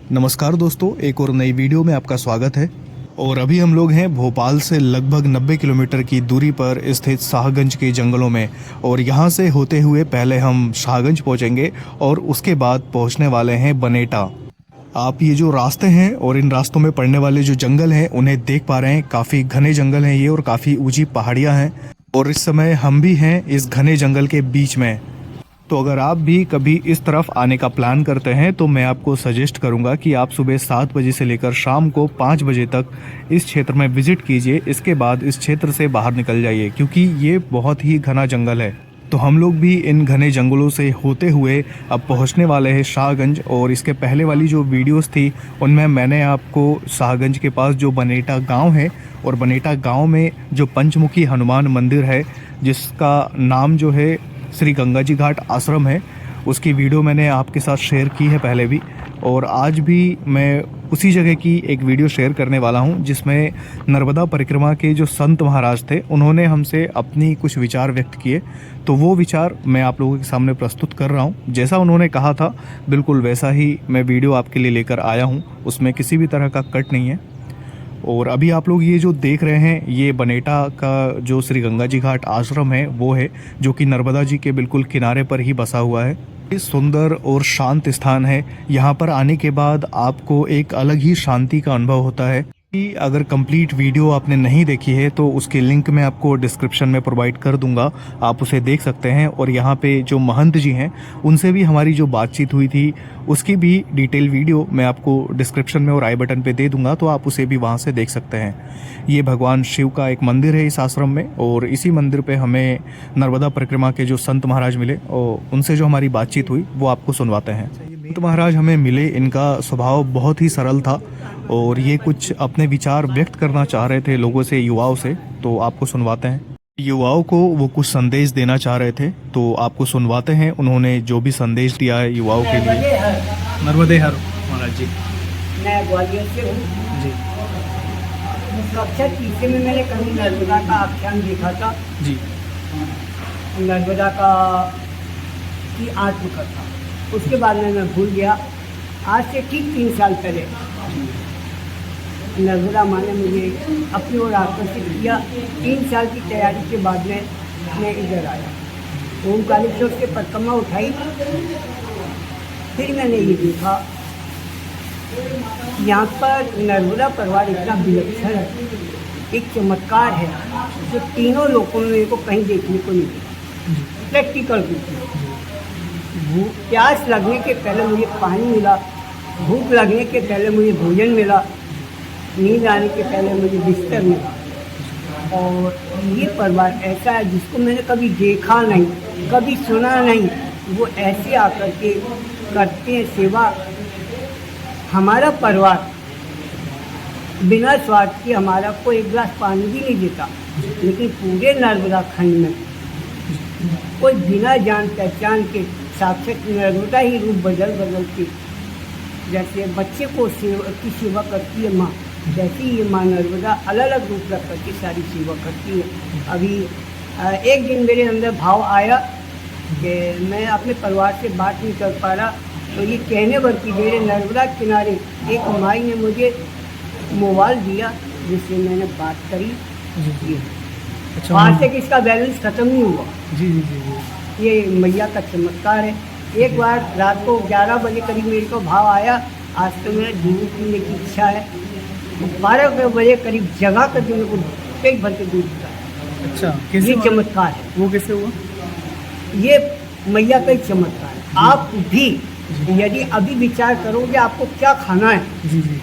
नमस्कार दोस्तों, एक और नई वीडियो में आपका स्वागत है। और अभी हम लोग हैं भोपाल से लगभग 90 किलोमीटर की दूरी पर स्थित शाहगंज के जंगलों में। और यहाँ से होते हुए पहले हम शाहगंज पहुँचेंगे और उसके बाद पहुँचने वाले हैं बनेटा। आप ये जो रास्ते हैं और इन रास्तों में पड़ने वाले जो जंगल हैं उन्हें देख पा रहे हैं। काफ़ी घने जंगल हैं ये और काफ़ी ऊंची पहाड़ियाँ हैं। और इस समय हम भी हैं इस घने जंगल के बीच में। तो अगर आप भी कभी इस तरफ आने का प्लान करते हैं तो मैं आपको सजेस्ट करूंगा कि आप सुबह 7 बजे से लेकर शाम को 5 बजे तक इस क्षेत्र में विजिट कीजिए। इसके बाद इस क्षेत्र से बाहर निकल जाइए क्योंकि ये बहुत ही घना जंगल है। तो हम लोग भी इन घने जंगलों से होते हुए अब पहुंचने वाले हैं शाहगंज। और इसके पहले वाली जो वीडियोस थी उनमें मैंने आपको शाहगंज के पास जो बनेटा गांव है और बनेटा गांव में जो पंचमुखी हनुमान मंदिर है जिसका नाम जो है श्री गंगा जी घाट आश्रम है, उसकी वीडियो मैंने आपके साथ शेयर की है पहले भी। और आज भी मैं उसी जगह की एक वीडियो शेयर करने वाला हूं जिसमें नर्मदा परिक्रमा के जो संत महाराज थे उन्होंने हमसे अपनी कुछ विचार व्यक्त किए। तो वो विचार मैं आप लोगों के सामने प्रस्तुत कर रहा हूं। जैसा उन्होंने कहा था बिल्कुल वैसा ही मैं वीडियो आपके लिए लेकर आया हूं, उसमें किसी भी तरह का कट नहीं है। और अभी आप लोग ये जो देख रहे हैं ये बनेटा का जो श्री गंगा जी घाट आश्रम है वो है, जो कि नर्मदा जी के बिल्कुल किनारे पर ही बसा हुआ है। ये सुंदर और शांत स्थान है। यहाँ पर आने के बाद आपको एक अलग ही शांति का अनुभव होता है। अगर कंप्लीट वीडियो आपने नहीं देखी है तो उसके लिंक मैं आपको डिस्क्रिप्शन में प्रोवाइड कर दूंगा, आप उसे देख सकते हैं। और यहाँ पे जो महंत जी हैं उनसे भी हमारी जो बातचीत हुई थी उसकी भी डिटेल वीडियो मैं आपको डिस्क्रिप्शन में और आई बटन पे दे दूंगा, तो आप उसे भी वहाँ से देख सकते हैं। ये भगवान शिव का एक मंदिर है इस आश्रम में। और इसी मंदिर पे हमें नर्मदा परिक्रमा के जो संत महाराज मिले और उनसे जो हमारी बातचीत हुई वो आपको सुनवाते हैं। संत महाराज हमें मिले, इनका स्वभाव बहुत ही सरल था और ये कुछ अपने विचार व्यक्त करना चाह रहे थे लोगों से, युवाओं से। तो आपको सुनवाते हैं। युवाओं को वो कुछ संदेश देना चाह रहे थे तो आपको सुनवाते हैं उन्होंने जो भी संदेश दिया है युवाओं के लिए। नर्मदे हर महाराज जी। मैं ग्वालियर से हूँ जी कक्षा तीसरे में मैंने कभी नर्मदा का आख्यान देखा था जी। नर्मदा का की आत्मकथा। उसके बाद में मैं भूल गया। आज से ठीक 3 साल पहले नर्मदा माँ ने मुझे अपनी ओर आकर्षित किया। 3 साल की तैयारी के बाद में मैं इधर आया। ओमकारेश्वर से परिक्रमा उठाई। फिर मैंने ये देखा यहाँ पर नर्मदा परिवार इतना विलक्षण है, एक चमत्कार है जो तीनों लोगों में मेरे को कहीं देखने को नहीं मिला। प्रैक्टिकल रूप में प्यास लगने के पहले मुझे पानी मिला, भूख लगने के पहले मुझे भोजन मिला, नींद आने के पहले मुझे बिस्तर मिला। और ये परिवार ऐसा है जिसको मैंने कभी देखा नहीं, कभी सुना नहीं। वो ऐसे आकर के करते हैं सेवा। हमारा परिवार बिना स्वार्थ के हमारा को एक गिलास पानी भी नहीं देता, लेकिन पूरे नर्मदा खंड में कोई बिना जान पहचान के साक्षात नर्मदा ही रूप बदल के जैसे बच्चे को की सेवा करती है माँ, जैसे ही ये माँ नर्मदा अलग अलग रूप रख करके सारी सेवा करती है। अभी एक दिन मेरे अंदर भाव आया कि मैं अपने परिवार से बात नहीं कर पा रहा, तो ये कहने भर की मेरे नर्मदा किनारे एक माई ने मुझे मोबाइल दिया जिससे मैंने बात करी। जी अच्छा। आज तक इसका बैलेंस ख़त्म नहीं हुआ। जी जी जी जी। ये मैया का चमत्कार है। एक बार रात को 11 बजे करीब मेरे को भाव आया, आज तो मेरा दूध पीने की इच्छा है। 12 बजे करीब जगह कर मेरे को पेट भर के दूध दिया। अच्छा, कैसे ये चमत्कार है, वो कैसे हुआ? ये मैया का ही चमत्कार है। आप भी यदि अभी विचार करोगे आपको क्या खाना है, जी जी।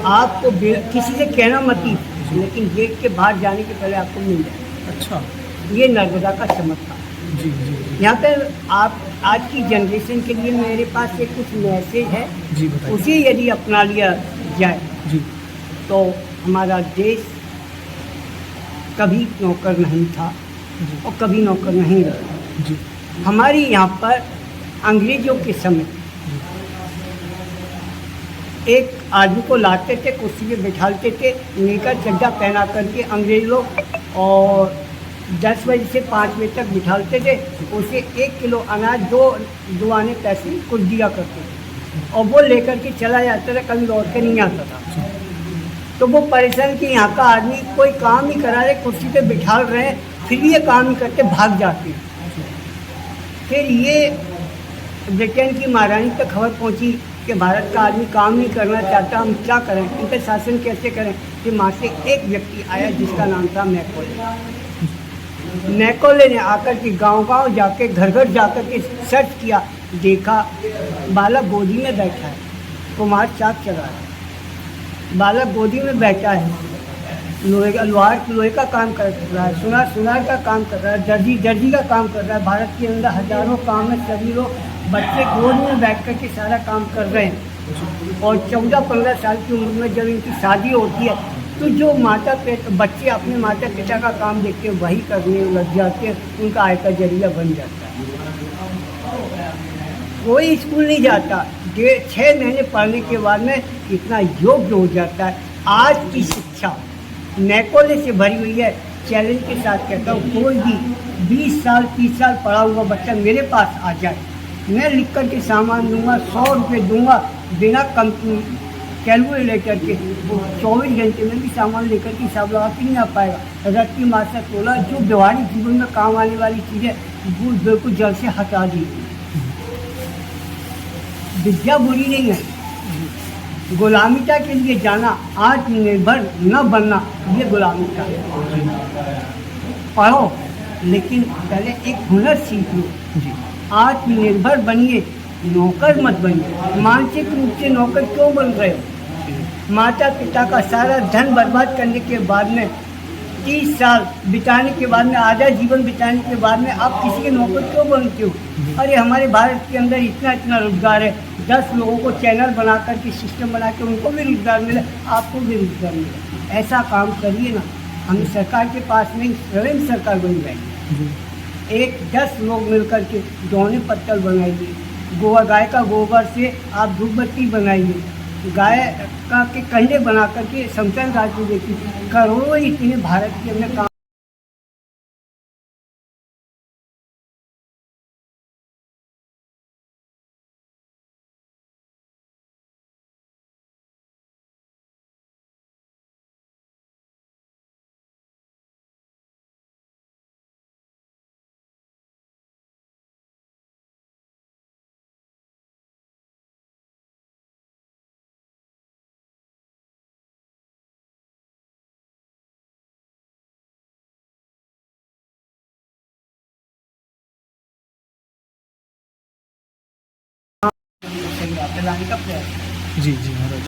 आपको किसी से कहना मत ही, लेकिन गेट के बाहर जाने के पहले आपको मिल जाए। अच्छा। ये नर्मदा का चमत्कार। जी जी यहाँ पर आप आज की जनरेशन के लिए मेरे पास एक कुछ मैसेज है, जी बताइए। उसे यदि अपना लिया जाए जी तो हमारा देश कभी नौकर नहीं था जी और कभी नौकर नहीं रहा। जी हमारी यहाँ पर अंग्रेजों के समय एक आदमी को लाते थे, कुर्सी पे बैठाते थे, नेकर चड्ढा पहना करके अंग्रेज लोग, और 10 बजे से 5 बजे तक बिठाते थे। उसे 1 किलो अनाज दो आने पैसे कुछ दिया करते थे। और वो लेकर के चला जाता था, कभी लौट के नहीं आता था। तो वो परेशान कि यहाँ का आदमी कोई काम नहीं करा रहे, कुर्सी पे बिठा रहे हैं, फिर ये काम नहीं करते, भाग जाते हैं। फिर ये ब्रिटेन की महारानी तक खबर पहुंची कि भारत का आदमी काम नहीं करना चाहता, हम क्या करें, इन पर शासन कैसे करें। फिर वहाँ से एक व्यक्ति आया जिसका नाम था मैकोले। मैकोले ने आकर के गांव-गांव जाके, घर-घर जाकर के सर्च किया, देखा बालक गोदी में बैठा है, कुम्हार चाक चला रहा है, बालक गोदी में बैठा है, लोहे का काम कर रहा है, सुनार का काम कर रहा है, दर्जी का काम कर रहा है। भारत के अंदर हजारों काम है, सभी लोग बच्चे गोद में बैठ कर के सारा काम कर रहे हैं। और 14-15 साल की उम्र में जब इनकी शादी होती है तो जो बच्चे अपने माता पिता का काम देख के वही करने लग जाते हैं, उनका आय का जरिया बन जाता है। कोई स्कूल नहीं जाता, 6 महीने पढ़ने के बाद में इतना योग्य हो जाता है। आज की शिक्षा मैकोले से भरी हुई है। चैलेंज के साथ कहता हूँ, कोई भी 20 साल 30 साल पढ़ा हुआ बच्चा मेरे पास आ जाए, मैं लिख कर के सामान दूंगा, 100 रुपये दूंगा, बिना कैलकुलेटर के। वो 24 घंटे में भी सामान लेकर के हिसाब लगा के नहीं आ पाएगा। रत्ती मासा तोला, जो व्यवहारिक जीवन में काम आने वाली चीज़ें वो बिल्कुल जड़ से हटा दी। विद्या बुरी नहीं है, गुलामीता के लिए जाना, आत्मनिर्भर न बनना, ये गुलामीता है। पढ़ो लेकिन पहले एक हुनर सीख लो, आत्मनिर्भर बनिए, नौकर मत बनिए। मानसिक रूप से नौकर क्यों बन रहे हो? माता पिता का सारा धन बर्बाद करने के बाद में, 30 साल बिताने के बाद में, आधा जीवन बिताने के बाद में आप किसी के नौकर क्यों बनते हो? अरे हमारे भारत के अंदर इतना रोजगार है, 10 लोगों को चैनल बना कर के सिस्टम बना के उनको भी रोजगार मिले, आपको भी रोजगार मिले। ऐसा काम करिए ना। हम सरकार के पास नहीं, स्वयं सरकार बन जाएगी। 10 लोग मिल कर के दोने पत्तल बनाइए, गाय का गोबर से आप धूपबत्ती बनाइए, गाय का के कंडे बना करके शमशान घाट में देखिए, करोड़ों इतने भारत के अंदर काम। लाने का प्रयास। जी जी महाराज।